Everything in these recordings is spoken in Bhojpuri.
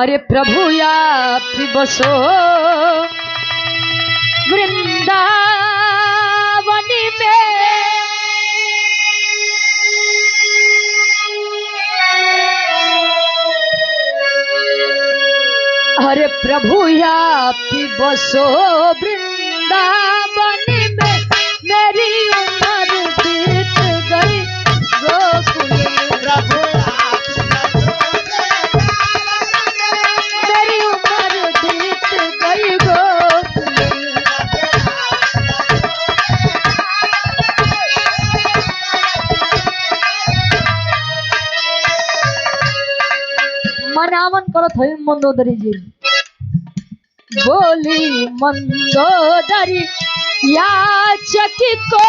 अरे प्रभु आप बसो वृंदावन में, अरे प्रभु आप बसो वृंदावन में, मेरी उम्र बीत गई गोकुल में। प्रभु मेरी उम्र बीत गई गोकुल में। मनावन करो थे मंदोदरी जी। बोली मंदोदरी याचक को,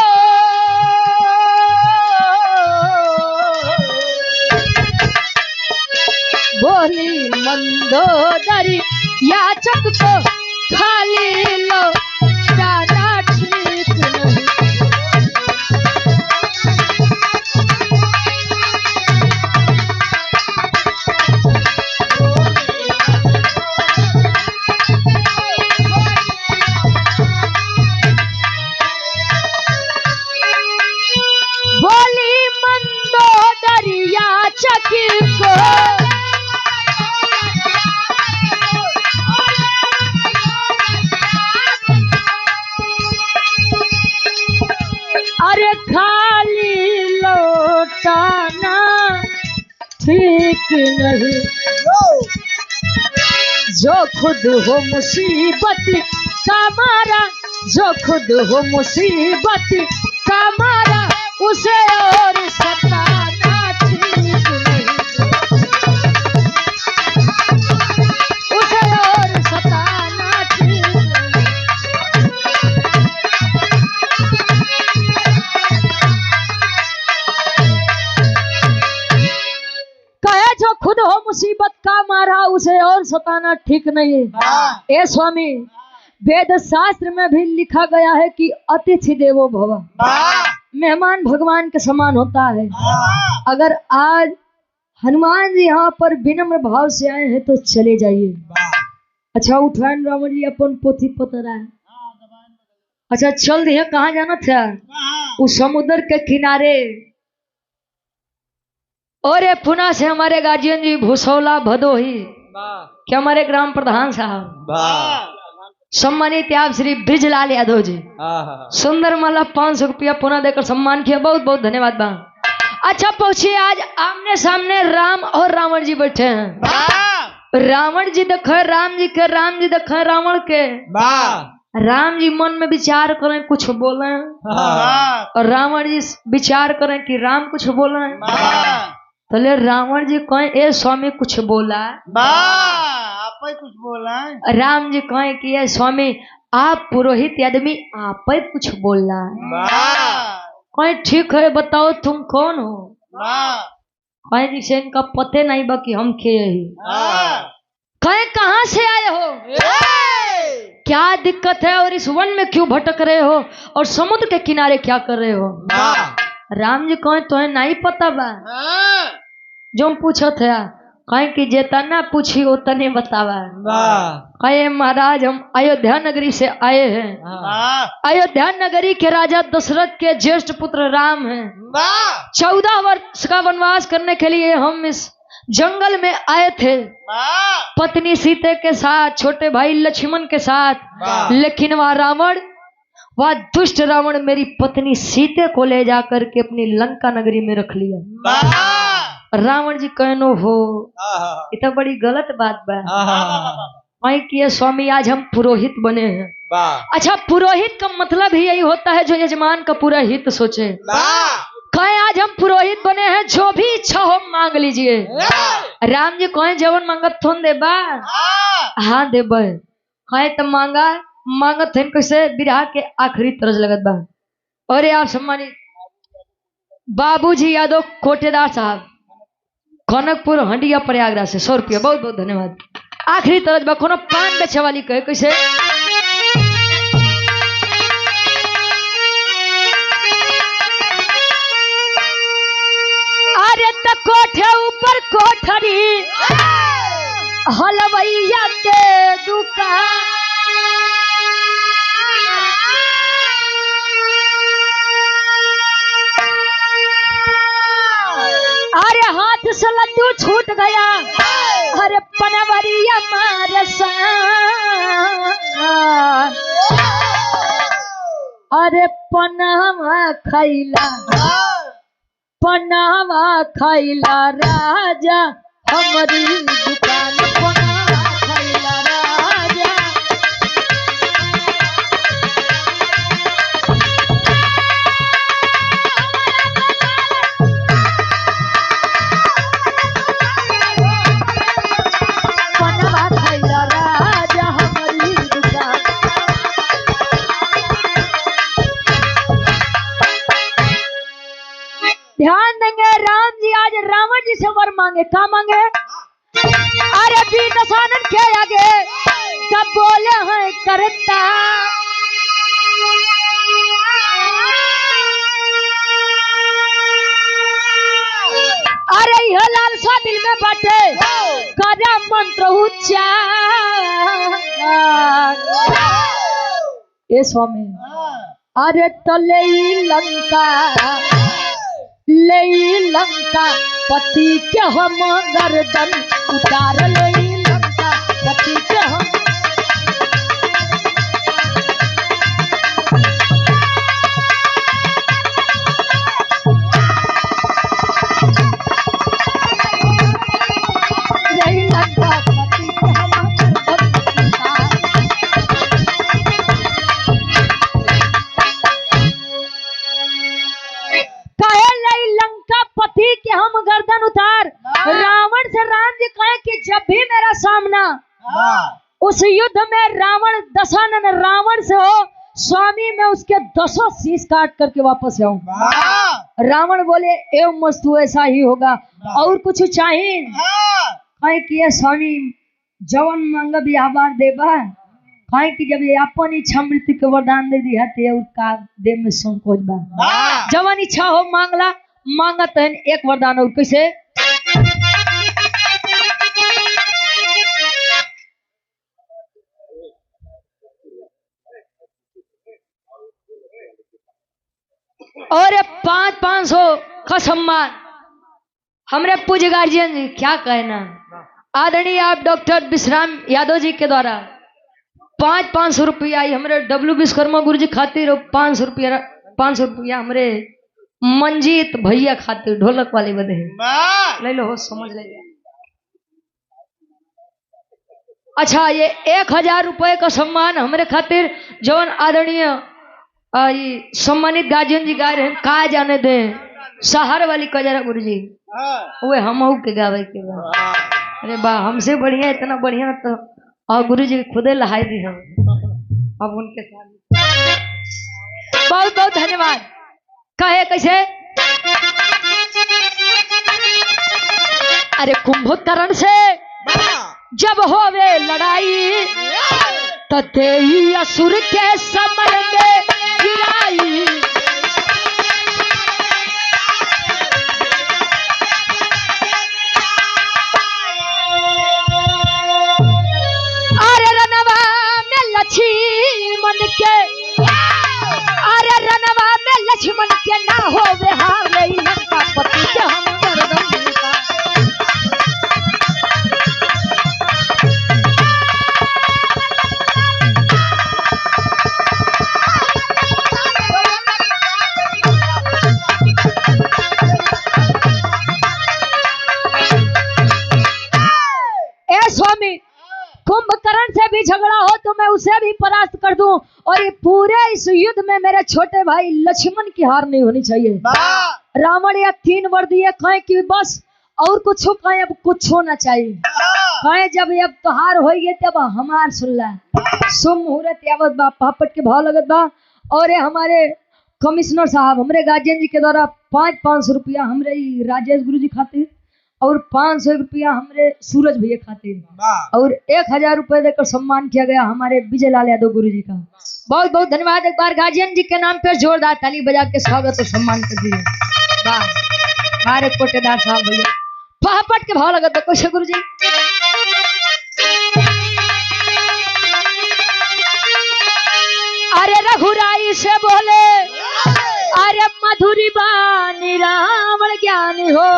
बोली मंदोदरी याचक को, खाली लो दाना ठीक नहीं। बोली मंदोदरी याचक को, अरे खाली लौटाना ठीक नहीं। जो खुद हो मुसीबत का मारा, जो खुद हो मुसीबत का मारा, उसे और सताना ठीक नहीं। उसे और सताना ठीक नहीं। कहे जो खुद हो मुसीबत का मारा, उसे और सताना ठीक नहीं है। ए स्वामी, वेद शास्त्र में भी लिखा गया है कि अतिथि देवो भव, मेहमान भगवान के समान होता है। अगर आज हनुमान जी यहाँ पर विनम्र भाव से आए हैं तो चले जाइए। अच्छा उठान रावण जी अपन पोथी पतरा है। अच्छा चल दिए, कहाँ जाना था? उस समुद्र के किनारे। और ये पुणे से हमारे गार्जियन जी भूसौला भदोही क्या हमारे ग्राम प्रधान साहब सम्मानित आप श्री ब्रिजलाल यादव जी, सुंदर माला 500 रुपया पुनः देकर सम्मान किया। बहुत बहुत धन्यवाद बा। अच्छा पहुंचिए, आज आमने सामने राम और रावण जी बैठे हैं। रावण जी देखे राम जी के, राम जी देखे रावण के। राम जी मन में विचार करें कुछ बोले, और रावण जी विचार करें कि राम कुछ बोले। पहले रावण जी कहें ए स्वामी कुछ बोला, आप कुछ बोला। राम जी कहें कि ये स्वामी आप पुरोहित आदमी आप कुछ बोलना है। कहें ठीक है बताओ तुम कौन हो? कहें जिसे इनका पते नहीं बा कि हम खे ही। कहें कहाँ से आए हो, क्या दिक्कत है, और इस वन में क्यों भटक रहे हो, और समुद्र के किनारे क्या कर रहे हो? राम जी कहें तो नहीं पता बा, जो पूछो थे। कहें कि जेता ना पूछी उतने बतावा। कहे महाराज हम अयोध्या नगरी से आए हैं। अयोध्या नगरी के राजा दशरथ के ज्येष्ठ पुत्र राम हैं। 14 वर्ष का वनवास करने के लिए हम इस जंगल में आए थे, पत्नी सीते के साथ, छोटे भाई लक्ष्मण के साथ। लेकिन वह रावण, वह दुष्ट रावण मेरी पत्नी सीते को ले जाकर के अपनी लंका नगरी में रख लिया। रावण जी कहनो हो ये तो बड़ी गलत बात बा। कि स्वामी आज हम पुरोहित बने हैं। अच्छा पुरोहित का मतलब ही यही होता है जो यजमान का पूरा हित सोचे। कहें आज हम पुरोहित बने हैं, जो भी इच्छा हो मांग लीजिए। राम जी कहें जवन मांगत थोन देबा, हाँ देबा। कहें तो मांगा मांगत थे कैसे, बिरहा के आखिरी तरज लगत बा। और आप सम्मानित बाबूजी यादव कोटेदार साहब, कनकपुर हंडिया प्रयागराज से 100 रुपया, बहुत बहुत धन्यवाद। आखिरी तरज बा, कोनो पान बेचे वाली कहे कैसे, अरे तो कोठे ऊपर कोठरी हलवैया के दुकान अरे हाथ से लड्डू छूट गया अरे पनवरिया मारसा अरे पनावा खैला राजा हमारी दुकान पनावा खैला राजा पनावा खैला राजा हमारी दुकान। ध्यान देंगे राम जी आज रावण जी से वर मांगे, क्या मांगे? अरे वीर दशानन के आगे तब बोले हैं करता अरे यह लालसा दिल में बाटे करा मंत्र उच्चार। ए स्वामी अरे तले लंका पति के हम गर्दन उतार ले लंका पति के हम लंका पति के हम पति के हम गर्दन उतार। रावण से राम जी कहे कि जब भी मेरा सामना उस युद्ध में रावण दशानन रावण से हो स्वामी मैं उसके 10 शीश काट करके वापस आऊं। रावण बोले एवं मस्तु ऐसा ही होगा और कुछ चाहिए कहे कि स्वामी जवन मांग बिहार देवा कहे कि जब ये अपन इच्छा मृत्यु के वरदान दे दिया थे उसका देह में संकोच बा जवन इच्छा हो मांगला मांगत है एक वरदान और कैसे और 500 का सम्मान हमरे पूज्य गार्जियन जी क्या कहना आदरणीय आप डॉक्टर विश्राम यादव जी के द्वारा 500 रुपया आई हमारे डब्ल्यू विश्वकर्मा गुरु जी खातिर 500 रुपया हमारे मंजीत भैया खातिर ढोलक वाले बदे ले लो हो समझ ले। अच्छा ये 1000 रुपए का सम्मान हमारे खातिर जवन आदरणीय सम्मानित गार्जियन जी गा रहे हैं का जाने दे सहार वाली कजरा गुरु जी वे हम के गावे के बा अरे बा हमसे बढ़िया इतना बढ़िया तो और गुरु जी खुदे लहाई दी हम अब उनके साथ बहुत बहुत धन्यवाद। कहे कैसे अरे कुंभकर्ण से जब होवे लड़ाई तते ही असुर के समर में गिराई अरे रनवा में लक्ष्मण के अरे रनवा में लक्ष्मण के ना होवे हारे लंका पति के हम गर्दन का स्वामी कुंभकर्ण से भी झगड़ा हो तो मैं उसे भी परास्त कर दूं और ये पूरे इस युद्ध में मेरे छोटे भाई लक्ष्मण की हार नहीं होनी चाहिए। रावण या 3 वर दिए कहे कि बस और कुछ कहे अब कुछ होना चाहिए कहे जब अब तो हार हो गई तब हमार सुनला शुभ मुहूर्त यावत बा पापट के भाव लगत बा और ये हमारे कमिश्नर साहब हमारे गार्जियन जी के द्वारा 500 रुपया हमारे राजेश गुरु जी खातिर और 500 रुपया हमारे सूरज भैया खातिर और 1000 रुपए देकर सम्मान किया गया हमारे विजय लाल यादव गुरु जी का। बहुत बहुत धन्यवाद। एक बार गार्जियन जी के नाम पर जोरदार ताली बजा के स्वागत और सम्मान कर दिए। वाह हमारे कोटेदार साहब भैया पापट के भाव लगत कैसे गुरु जी मधुरी बानी रावण ज्ञानी हो।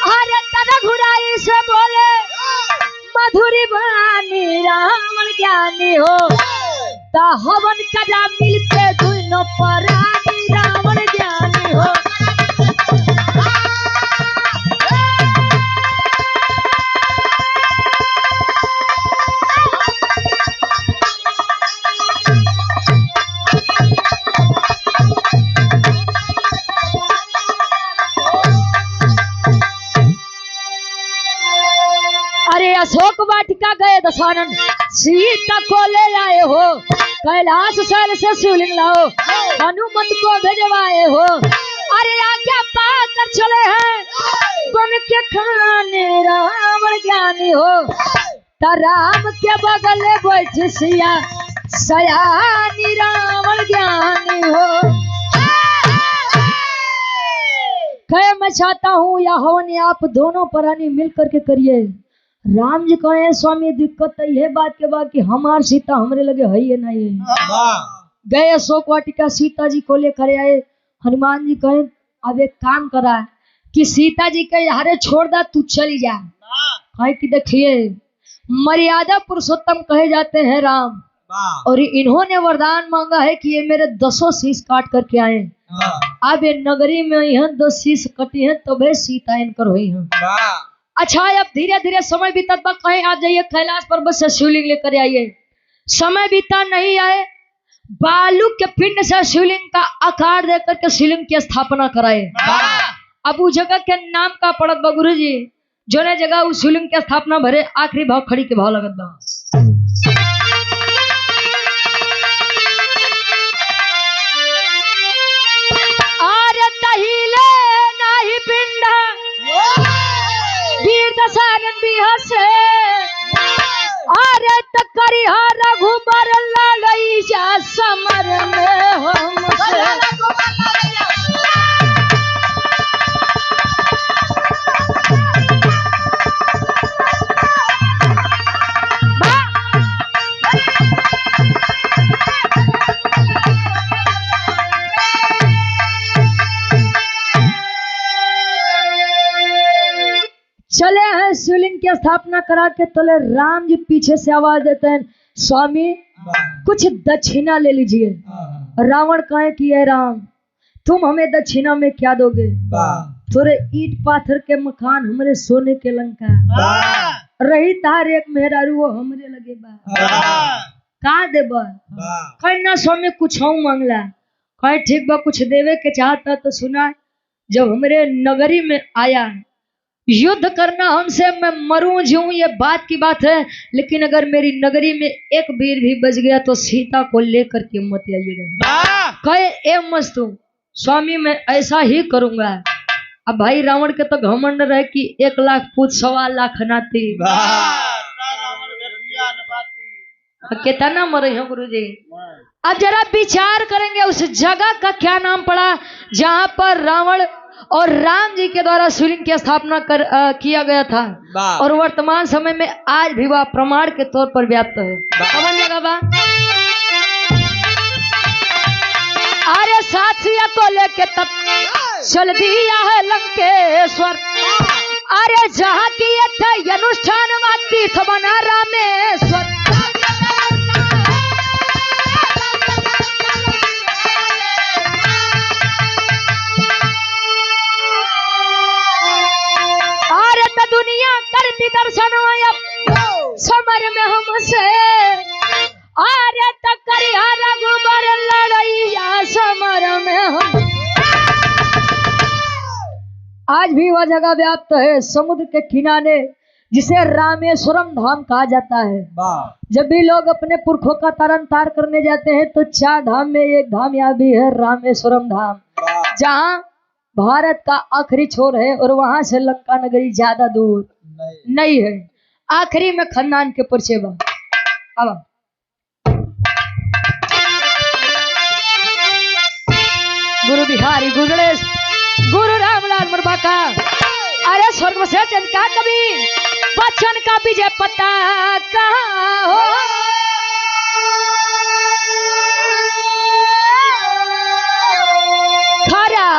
अरे तन घुराई से बोले मधुरी बानी रावण ज्ञानी हो। ता हवन कदा मिलते दुनो परानी रावण ज्ञानी हो। अरे अशोक वाटिका गए दशानन सीता को ले आए हो। कैलाश शैल से शिवलिंग लाओ हनुमत को भेजवाए हो। अरे आज्ञा पाकर चले हैं बन के खाने रावण ज्ञानी हो। ता राम के बगल में बैठ सिया सयानी रावण ज्ञानी हो। कहे मैं चाहता हूँ या हवन आप दोनों प्राणी मिल करके करिए। राम जी कहे स्वामी दिक्कत तो यह बात के बाद कि हमार सीता हमरे लगे है ये नहीं है। गए अशोक वाटिका सीता जी को लेकर आए। हनुमान जी कहे अब एक काम करा कि सीता जी के यहाँ छोड़ दा तू चली जा। कहे कि देखिए मर्यादा पुरुषोत्तम कहे जाते हैं राम, और इन्होंने वरदान मांगा है कि ये मेरे 10 शीश काट करके आए। अब ये नगरी में यहाँ 10 शीश कटी है तो वे सीता इनकर हुई है। अच्छा अब धीरे धीरे समय बीतत बा। कहीं आ जाइए कैलाश पर्वत से शिवलिंग लेकर आइए। समय बीता नहीं आए, बालू के पिंड से शिवलिंग का आकार देकर के शिवलिंग की स्थापना कराए। अब उस जगह के नाम का पड़त बा गुरु जी, जो ने जगह उस शिवलिंग की स्थापना भरे आखिरी भाव खड़ी के भाव लगत बा। आरे तहिले नाही पिंड वीर दशानन बिहसे। अरे तकरी रघुबर लड़ई जा समर में हमसे। चले हैं शिवलिंग की स्थापना करा के तले राम जी पीछे से आवाज देते हैं स्वामी कुछ दक्षिणा ले लीजिए। रावण कहे कि ये राम तुम हमें दक्षिणा में क्या दोगे? थोड़े ईट पाथर के मकान हमरे सोने के लंका रही तार एक मेहरारू वो हमरे लगे बा का देबा? कहे ना स्वामी कुछ हम मांगला। कहे ठीक बा कुछ देवे के चाहता तो सुना, जब हमरे नगरी में आया युद्ध करना हमसे मैं मरूं जीऊं ये बात की बात है, लेकिन अगर मेरी नगरी में एक वीर भी बच गया तो सीता को लेकर के मत आइएगा। कहे ए मस्तू स्वामी मैं ऐसा ही करूंगा। अब भाई रावण के तो घमंड रहे कि 1 लाख पूछ 1.25 लाख नाती कितना मरे हैं गुरु जी। अब जरा विचार करेंगे उस जगह का क्या नाम पड़ा जहां पर रावण और राम जी के द्वारा शिवलिंग की स्थापना किया गया था, और वर्तमान समय में आज भी वह प्रमाण के तौर पर व्याप्त है। कौन जगह बा? अरे साथिया को लेके तब चल दिया है लंकेश्वर। अरे जहाँ किए थे अनुष्ठान तीर्थ बना रामेश्वर। दुनिया करती दर्शन समर में हमसे। अरे तकरिया रघुबर लड़ैया समर में हम। आज भी वह जगह व्याप्त है समुद्र के किनारे जिसे रामेश्वरम धाम कहा जाता है। जब भी लोग अपने पुरखों का तरन तार करने जाते हैं तो 4 धाम में एक धाम यहाँ भी है रामेश्वरम धाम, जहाँ भारत का आखिरी छोर है और वहां से लंका नगरी ज्यादा दूर नहीं है। आखिरी में खन्नान के परिचय बा। अब गुरु बिहारी गुजरेश गुरु रामलाल मुर्बा का अरे स्वर्ग से चंद का कभी बच्चन का विजय पता कहाँ हो। खरा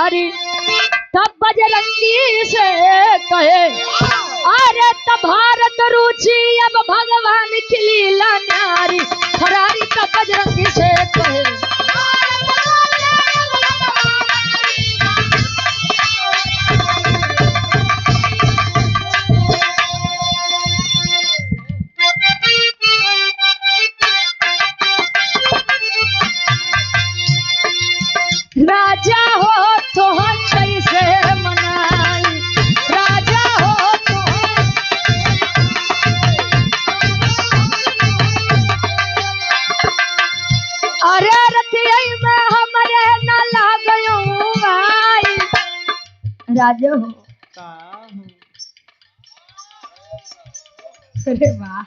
तोहरे रतिया में हमरे न लागयो भाई राजो का हूँ अरे वाह